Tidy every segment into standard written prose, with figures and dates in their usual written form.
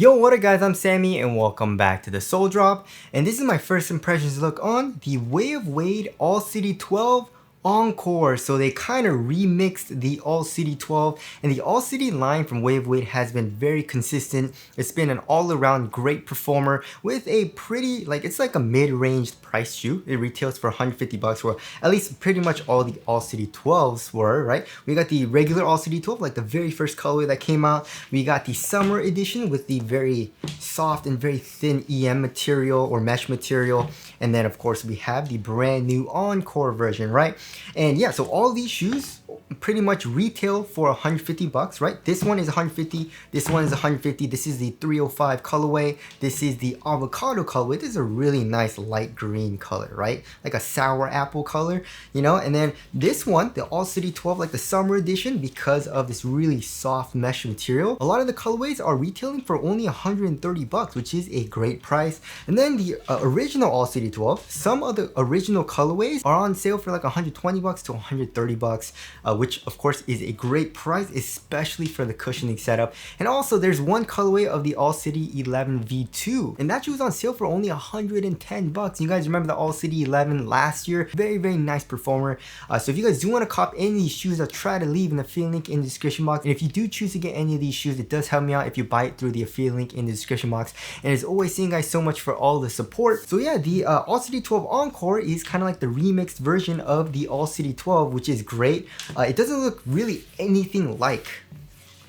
Yo, what up guys, I'm Sammy and welcome back to the Soul Drop, and this is my first impressions look on the Way of Wade All City 12 Encore. So they kind of remixed the All City 12, and the All City line from Way of Wade has been very consistent. It's been an all-around great performer with a pretty, it's like a mid-range price shoe. It retails for 150 bucks, where at least pretty much all the All City 12s were, right? We got the regular All City 12, like the very first colorway that came out. We got the summer edition with the very soft and very thin EM material or mesh material. And then of course we have the brand new Encore version, right? And yeah, so all these shoes pretty much retail for 150 bucks, right? This one is 150, this one is 150, this is the 305 colorway, this is the avocado colorway. This is a really nice light green color, right? Like a sour apple color, you know? And then this one, the All City 12, like the summer edition, because of this really soft mesh material, a lot of the colorways are retailing for only 130 bucks, which is a great price. And then the original All City 12, some of the original colorways are on sale for like 120 bucks to 130 bucks, which of course is a great price, especially for the cushioning setup. And also there's one colorway of the All City 11 V2, and that shoe was on sale for only 110 bucks. You guys remember the All City 11 last year? Very, very nice performer. So if you guys do want to cop any of these shoes, I'll try to leave an affiliate link in the description box. And if you do choose to get any of these shoes, it does help me out if you buy it through the affiliate link in the description box. And as always, thank you guys so much for all the support. So yeah, the All City 12 Encore is kind of like the remixed version of the All City 12, which is great. It doesn't look really anything like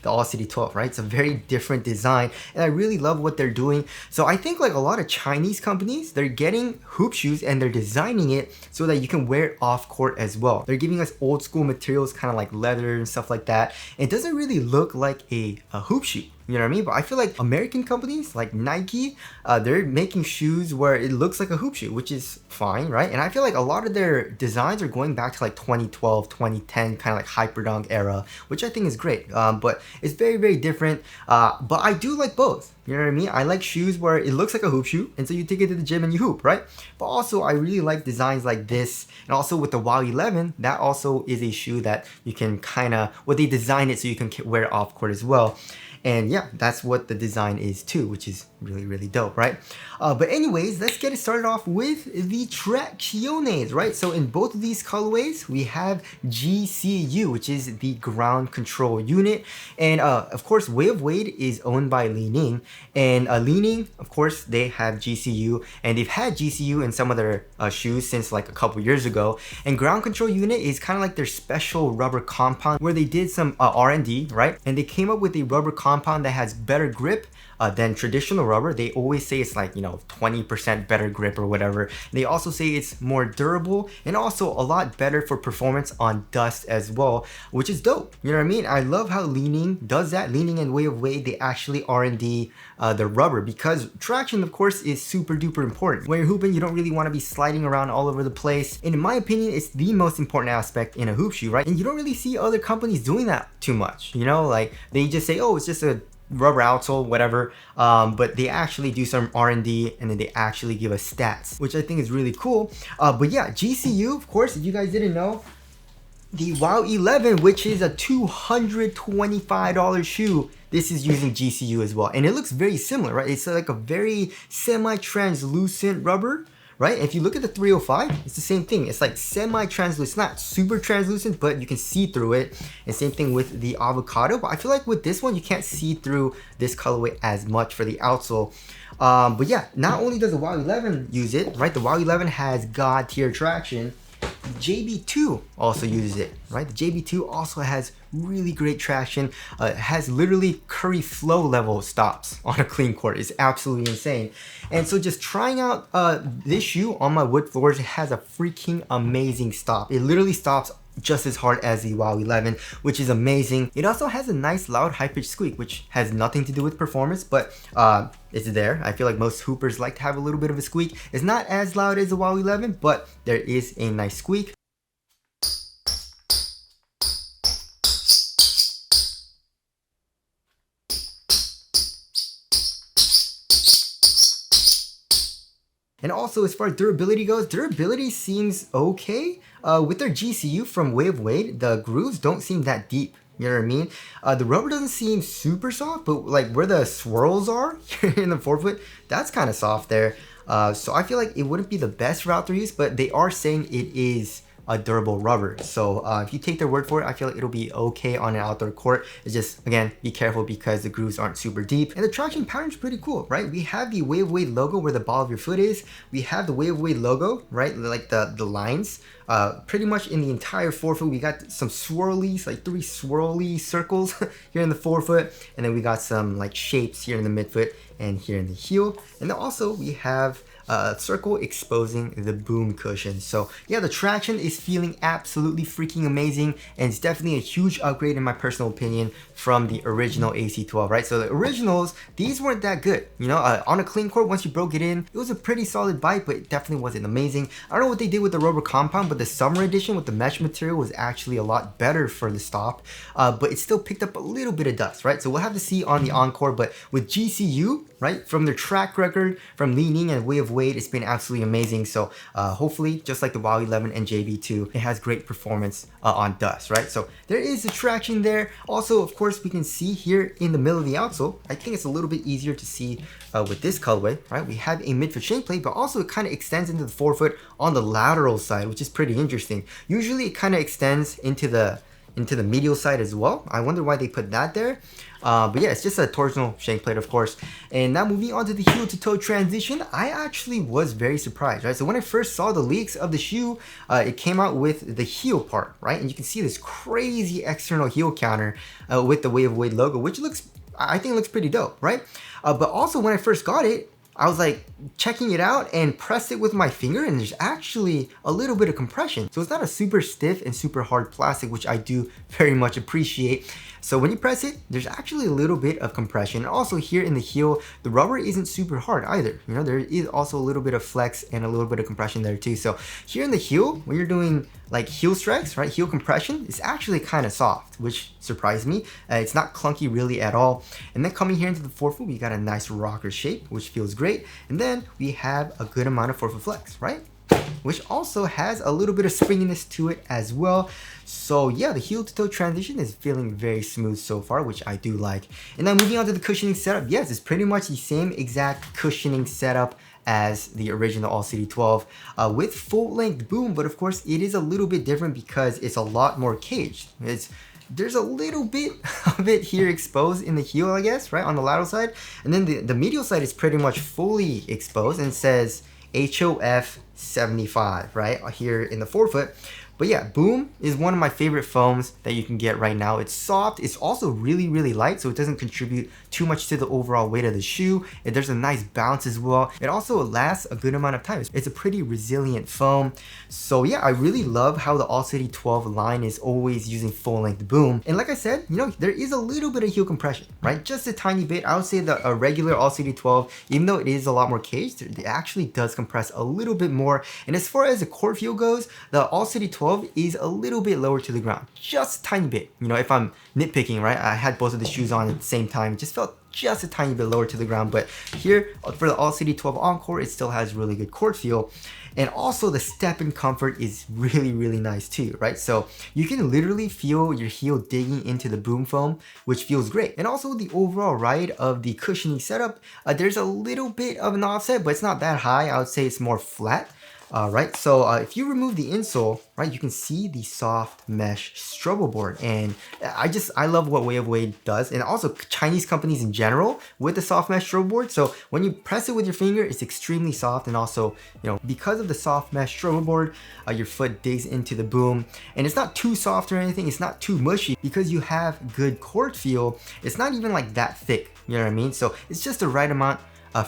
the All City 12, right? It's a very different design, and I really love what they're doing. So I think like a lot of Chinese companies, they're getting hoop shoes and they're designing it so that you can wear it off court as well. They're giving us old school materials, kind of like leather and stuff like that. It doesn't really look like a hoop shoe. You know what I mean? But I feel like American companies like Nike, they're making shoes where it looks like a hoop shoe, which is fine, right? And I feel like a lot of their designs are going back to like 2012, 2010, kind of like Hyperdunk era, which I think is great. But it's very, very different. But I do like both. You know what I mean? I like shoes where it looks like a hoop shoe, and so you take it to the gym and you hoop, right? But also I really like designs like this, and also with the WOW 11, that also is a shoe that you can kind of, well, they design it so you can wear it off court as well. And yeah, that's what the design is too, which is really, really dope, right? But anyways, let's get it started off with the Tracciones, right? So in both of these colorways, we have GCU, which is the ground control unit. And of course, Way of Wade is owned by Li-Ning. And Li-Ning, of course, they have GCU, and they've had GCU in some of their shoes since like a couple years ago. And ground control unit is kind of like their special rubber compound where they did some R&D, right? And they came up with a rubber compound that has better grip than traditional rubber. They always say it's like, 20% better grip or whatever. They also say it's more durable and also a lot better for performance on dust as well, which is dope. You know what I mean? I love how Li-Ning does that. Li-Ning and Way of Wade, they actually R&D the rubber, because traction, of course, is super duper important. When you're hooping, you don't really want to be sliding around all over the place. And in my opinion, it's the most important aspect in a hoop shoe, right? And you don't really see other companies doing that too much. Like they just say, oh, it's just a rubber outsole, whatever, but they actually do some R&D, and then they actually give us stats, which I think is really cool. But yeah, GCU, of course, if you guys didn't know, the WOW 11, which is a $225 shoe, this is using GCU as well, and it looks very similar, right? It's like a very semi-translucent rubber, right? If you look at the 305, it's the same thing. It's like semi-translucent. It's not super translucent, but you can see through it. And same thing with the avocado. But I feel like with this one, you can't see through this colorway as much for the outsole. But yeah, not only does the WOW 11 use it, right? The WOW 11 has God tier traction. JB2 also uses it, right? The JB2 also has really great traction. It has literally Curry flow level stops on a clean court. It's absolutely insane. And so just trying out this shoe on my wood floors, it has a freaking amazing stop. It literally stops just as hard as the WOW 11, which is amazing. It also has a nice loud high-pitched squeak, which has nothing to do with performance, but it's there. I feel like most hoopers like to have a little bit of a squeak. It's not as loud as the WOW 11, but there is a nice squeak. And also, as far as durability goes, durability seems okay. With their GCU from Way of Wade, the grooves don't seem that deep. you know what I mean? The rubber doesn't seem super soft, but like where the swirls are here in the forefoot, that's kind of soft there. So I feel like it wouldn't be the best route to use, but they are saying it is a durable rubber. So if you take their word for it, I feel like it'll be okay on an outdoor court. It's just, again, be careful because the grooves aren't super deep. And the traction pattern's pretty cool, right? We have the Way of Wade logo where the ball of your foot is. We have the Way of Wade logo, right? Like the lines. Pretty much in the entire forefoot, we got some swirlies, like 3 swirly circles here in the forefoot. And then we got some like shapes here in the midfoot and here in the heel. And then also we have a circle exposing the boom cushion. So yeah, the traction is feeling absolutely freaking amazing, and it's definitely a huge upgrade in my personal opinion from the original AC12, right? So the originals, these weren't that good, you know. On a clean court, once you broke it in, it was a pretty solid bite, but it definitely wasn't amazing. I don't know what they did with the rubber compound, but the summer edition with the mesh material was actually a lot better for the stop, but it still picked up a little bit of dust, right? So we'll have to see on the Encore, but with GCU, right, from their track record, from Li Ning and Way of Wade, it's been absolutely amazing. So hopefully, just like the WOW 11 and JV2, it has great performance on dust, right? So there is the traction there. Also, of course, we can see here in the middle of the outsole, I think it's a little bit easier to see with this colorway, right? We have a midfoot shank plate, but also it kind of extends into the forefoot on the lateral side, which is pretty interesting. Usually it kind of extends into the medial side as well. I wonder why they put that there. But yeah, it's just a torsional shank plate, of course. And now moving on to the heel to toe transition, I actually was very surprised, right? So when I first saw the leaks of the shoe, it came out with the heel part, right? And you can see this crazy external heel counter with the Way of Wade logo, which looks, I think looks pretty dope, right? But also when I first got it, I was like checking it out and pressed it with my finger, and there's actually a little bit of compression. So it's not a super stiff and super hard plastic, which I do very much appreciate. So when you press it, there's actually a little bit of compression. And also here in the heel, the rubber isn't super hard either. You know, there is also a little bit of flex and a little bit of compression there too. So here in the heel, when you're doing like heel strikes, right, heel compression, it's actually kind of soft, which surprised me. It's not clunky really at all. And then coming here into the forefoot, we got a nice rocker shape, which feels great. And then we have a good amount of forefoot flex, right? Which also has a little bit of springiness to it as well. So yeah, the heel to toe transition is feeling very smooth so far, which I do like. And then moving on to the cushioning setup, yes, it's pretty much the same exact cushioning setup as the original All City 12 with full length boom, but of course it is a little bit different because it's a lot more caged. There's a little bit of it here exposed in the heel, I guess, right, on the lateral side. And then the medial side is pretty much fully exposed and says HOF 75, right, here in the forefoot. But yeah, Boom is one of my favorite foams that you can get right now. It's soft, it's also really, really light, so it doesn't contribute too much to the overall weight of the shoe. There's a nice bounce as well. It also lasts a good amount of time. It's a pretty resilient foam. So yeah, I really love how the All City 12 line is always using full length Boom. And like I said, you know, there is a little bit of heel compression, right? Just a tiny bit. I would say that a regular All City 12, even though it is a lot more caged, it actually does compress a little bit more. And as far as the court feel goes, the All City 12 is a little bit lower to the ground, just a tiny bit. You know, if I'm nitpicking, right, I had both of the shoes on at the same time, it just felt just a tiny bit lower to the ground. But here for the All City 12 Encore, it still has really good court feel. And also the step and comfort is really, really nice too, right? So you can literally feel your heel digging into the Boom foam, which feels great. And also the overall ride of the cushioning setup, there's a little bit of an offset, but it's not that high. I would say it's more flat. Right, so if you remove the insole, right, you can see the soft mesh struggle board, and I love what Way of Wade does, and also Chinese companies in general with the soft mesh struggle board. So when you press it with your finger, it's extremely soft, and also, you know, because of the soft mesh struggle board, your foot digs into the Boom, and it's not too soft or anything. It's not too mushy because you have good court feel. It's not even like that thick, you know what I mean? So it's just the right amount.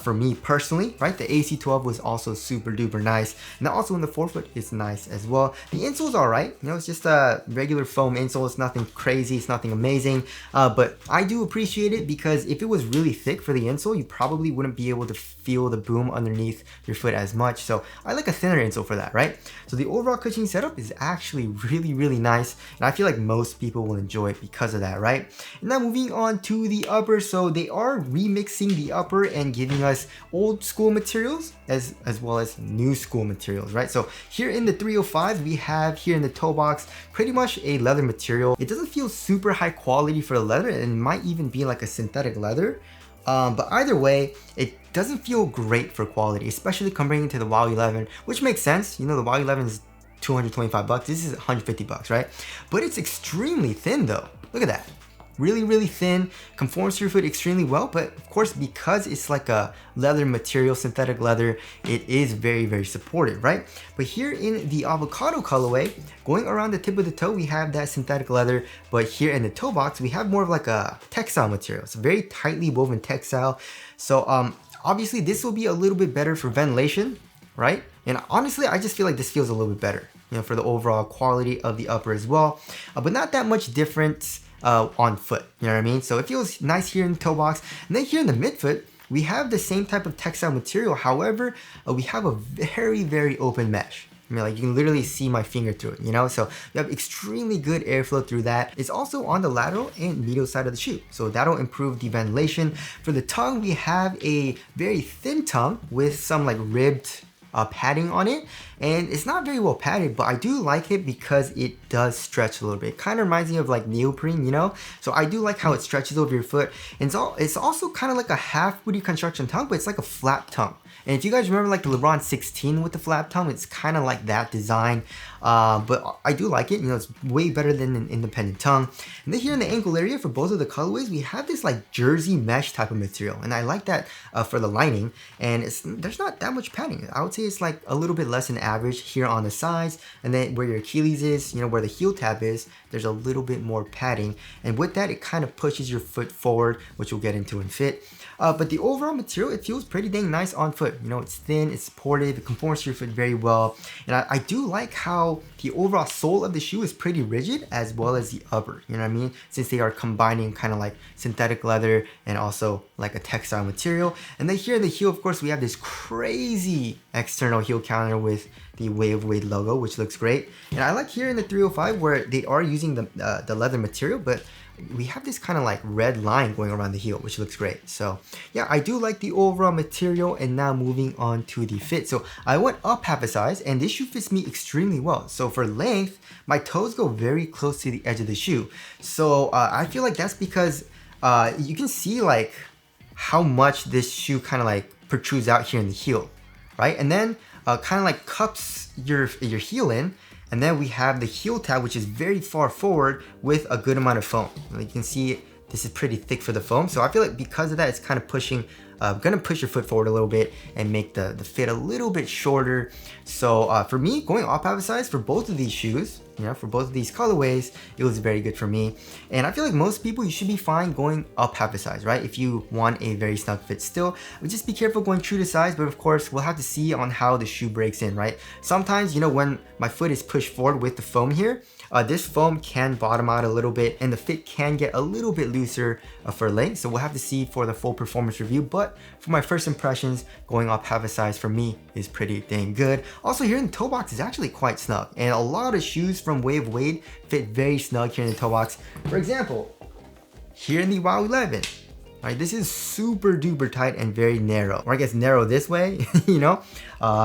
For me personally, right, the AC12 was also super duper nice, and also in the forefoot it's nice as well. The insole's all right, you know, it's just a regular foam insole. It's nothing crazy, it's nothing amazing, but I do appreciate it because if it was really thick for the insole, you probably wouldn't be able to feel the Boom underneath your foot as much. So I like a thinner insole for that, right? So the overall cushioning setup is actually really, really nice, and I feel like most people will enjoy it because of that, right? And now moving on to the upper, so they are remixing the upper and giving giving us old school materials as well as new school materials, right? So here in the 305, we have here in the toe box pretty much a leather material. It doesn't feel super high quality for the leather, and it might even be like a synthetic leather. But either way, it doesn't feel great for quality, especially comparing to the WoW 11, which makes sense. You know, the WoW 11 is 225 bucks. This is 150 bucks, right? But it's extremely thin though. Look at that. Really, really thin, conforms to your foot extremely well, but of course, because it's like a leather material, synthetic leather, it is very, very supportive, right? But here in the avocado colorway, going around the tip of the toe, we have that synthetic leather, but here in the toe box, we have more of like a textile material. It's a very tightly woven textile. So obviously this will be a little bit better for ventilation, right? And honestly, I just feel like this feels a little bit better, you know, for the overall quality of the upper as well, but not that much difference on foot, you know what I mean? So it feels nice here in the toe box. And then here in the midfoot, we have the same type of textile material. However, we have a very, very open mesh. I mean, like you can literally see my finger through it, you know? So you have extremely good airflow through that. It's also on the lateral and medial side of the shoe. So that'll improve the ventilation. For the tongue, we have a very thin tongue with some like ribbed padding on it, and it's not very well padded, but I do like it because it does stretch a little bit. It kind of reminds me of like neoprene, you know? So I do like how it stretches over your foot. And it's also kind of like a half booty construction tongue, but it's like a flap tongue. And if you guys remember like the LeBron 16 with the flap tongue, it's kind of like that design. But I do like it, you know, it's way better than an independent tongue. And then here in the ankle area for both of the colorways, we have this like jersey mesh type of material. And I like that for the lining. And there's not that much padding. I would say it's like a little bit less than average here on the sides. And then where your Achilles is, you know, where the heel tab is, there's a little bit more padding. And with that, it kind of pushes your foot forward, which we'll get into in fit. But the overall material, it feels pretty dang nice on foot. You know, it's thin, it's supportive, it conforms to your foot very well. And I do like how the overall sole of the shoe is pretty rigid as well as the upper, you know what I mean? Since they are combining kind of like synthetic leather and also like a textile material. And then here in the heel, of course, we have this crazy external heel counter with the Way of Wade logo, which looks great. And I like here in the 305 where they are using the leather material, but we have this kind of like red line going around the heel, which looks great. So yeah, I do like the overall material. And now moving on to the fit. So I went up half a size and this shoe fits me extremely well. So for length, my toes go very close to the edge of the shoe. So I feel like that's because you can see like how much this shoe kind of like protrudes out here in the heel, right? And then kind of like cups your heel in. And then we have the heel tab, which is very far forward with a good amount of foam. You can see this is pretty thick for the foam. So I feel like because of that, it's kind of pushing, gonna push your foot forward a little bit and make the fit a little bit shorter. So for me, going up half a size for both of these shoes, you know, for both of these colorways, it was very good for me. And I feel like most people, you should be fine going up half a size, right? If you want a very snug fit still, but just be careful going true to size. But of course, we'll have to see on how the shoe breaks in, right? Sometimes, you know, when my foot is pushed forward with the foam here, this foam can bottom out a little bit and the fit can get a little bit looser for length. So we'll have to see for the full performance review. But for my first impressions, going up half a size for me is pretty dang good. Also here in the toe box is actually quite snug. And a lot of shoes from Way of Wade fit very snug here in the toe box. For example, here in the WoW 11, right, this is super duper tight and very narrow, or I guess narrow this way, you know?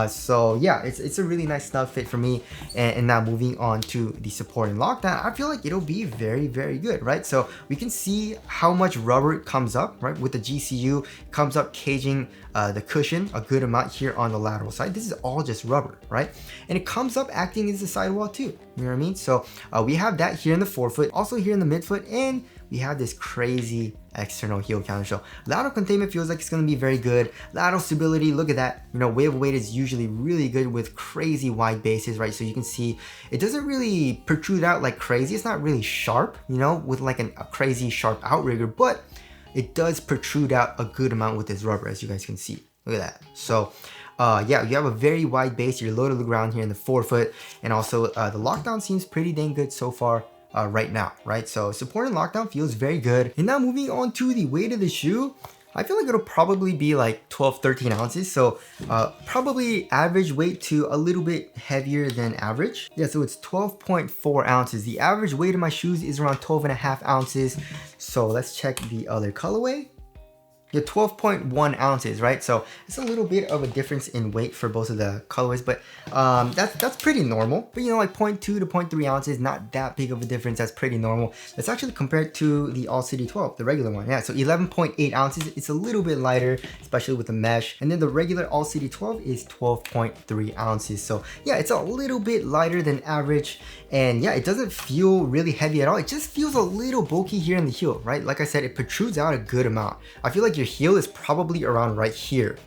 So yeah, it's a really nice snug fit for me. And now moving on to the support and lockdown, I feel like it'll be very, very good, right? So we can see how much rubber comes up, right? With the GCU, comes up caging the cushion a good amount here on the lateral side. This is all just rubber, right? And it comes up acting as a sidewall too, you know what I mean? So we have that here in the forefoot, also here in the midfoot, and we have this crazy external heel counter. So lateral containment feels like it's going to be very good. Lateral stability, look at that. You know, Way of Wade is usually really good with crazy wide bases, right? So you can see it doesn't really protrude out like crazy. It's not really sharp, you know, with like a crazy sharp outrigger, but it does protrude out a good amount with this rubber, as you guys can see. Look at that. So yeah, you have a very wide base. You're low to the ground here in the forefoot. And also the lockdown seems pretty dang good so far. Right now, right? So support and lockdown feels very good. And now moving on to the weight of the shoe, I feel like it'll probably be like 12, 13 ounces. So probably average weight to a little bit heavier than average. Yeah, so it's 12.4 ounces. The average weight of my shoes is around 12.5 ounces. So let's check the other colorway. Yeah, 12.1 ounces, right? So it's a little bit of a difference in weight for both of the colorways, but that's pretty normal. But you know, like 0.2 to 0.3 ounces, not that big of a difference. That's pretty normal. That's actually compared to the All City 12, the regular one. Yeah, so 11.8 ounces. It's a little bit lighter, especially with the mesh. And then the regular All City 12 is 12.3 ounces. So yeah, it's a little bit lighter than average. And yeah, it doesn't feel really heavy at all. It just feels a little bulky here in the heel, right? Like I said, it protrudes out a good amount. I feel like your heel is probably around right here.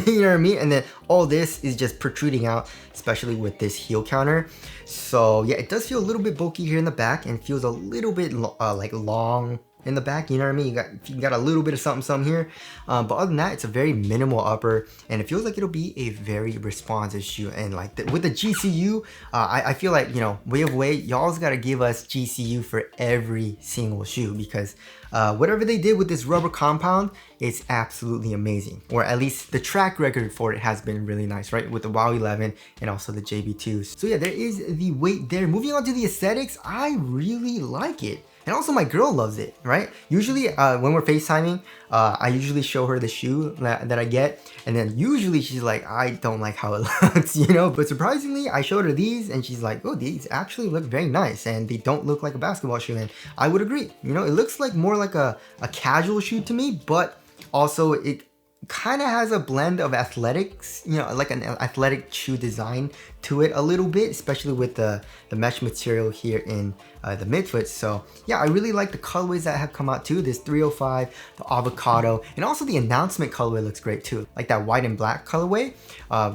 You know what I mean? And then all this is just protruding out, especially with this heel counter. So yeah, it does feel a little bit bulky here in the back and feels a little bit like long in the back, you know what I mean? You got a little bit of something here, but other than that, it's a very minimal upper, and it feels like it'll be a very responsive shoe. And like with the GCU, I feel like, you know, Way of Wade, y'all's got to give us GCU for every single shoe, because whatever they did with this rubber compound, it's absolutely amazing. Or at least the track record for it has been really nice, right? With the WOW 11 and also the JB2s. So yeah, there is the weight there. Moving on to the aesthetics, I really like it. And also my girl loves it, right? Usually when we're FaceTiming, I usually show her the shoe that I get. And then usually she's like, I don't like how it looks, you know? But surprisingly, I showed her these and she's like, oh, these actually look very nice. And they don't look like a basketball shoe. And I would agree. You know, it looks like more like a casual shoe to me, but also it kind of has a blend of athletics, you know, like an athletic shoe design to it a little bit, especially with the mesh material here in the midfoot. So yeah, I really like the colorways that have come out too. This 305, the avocado, and also the announcement colorway looks great too. Like that white and black colorway,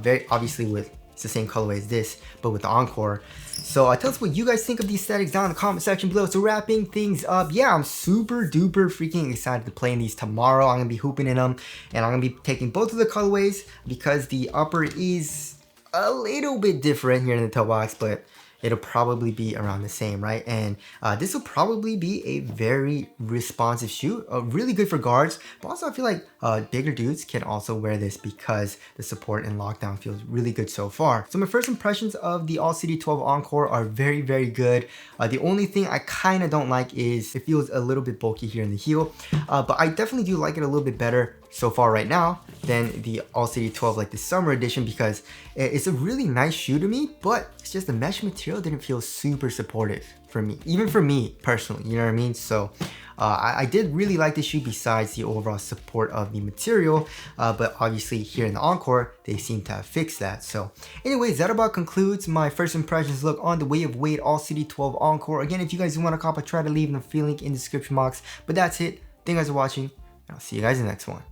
very obviously it's the same colorway as this, but with the Encore. So tell us what you guys think of these aesthetics down in the comment section below. So wrapping things up, yeah, I'm super duper freaking excited to play in these tomorrow. I'm gonna be hooping in them, and I'm gonna be taking both of the colorways because the upper is a little bit different here in the toe box, but it'll probably be around the same, right? And this will probably be a very responsive shoe, really good for guards, but also I feel like bigger dudes can also wear this because the support and lockdown feels really good so far. So my first impressions of the All City 12 Encore are very, very good. The only thing I kind of don't like is it feels a little bit bulky here in the heel, but I definitely do like it a little bit better so far right now than the All City 12, like the summer edition, because it's a really nice shoe to me, but it's just the mesh material didn't feel super supportive for me, even for me personally, you know what I mean? So I did really like this shoe besides the overall support of the material, but obviously here in the Encore, they seem to have fixed that. So anyways, that about concludes my first impressions look on the Way of Wade All City 12 Encore. Again, if you guys want to cop, I try to leave the free link in the description box, but that's it. Thank you guys for watching, and I'll see you guys in the next one.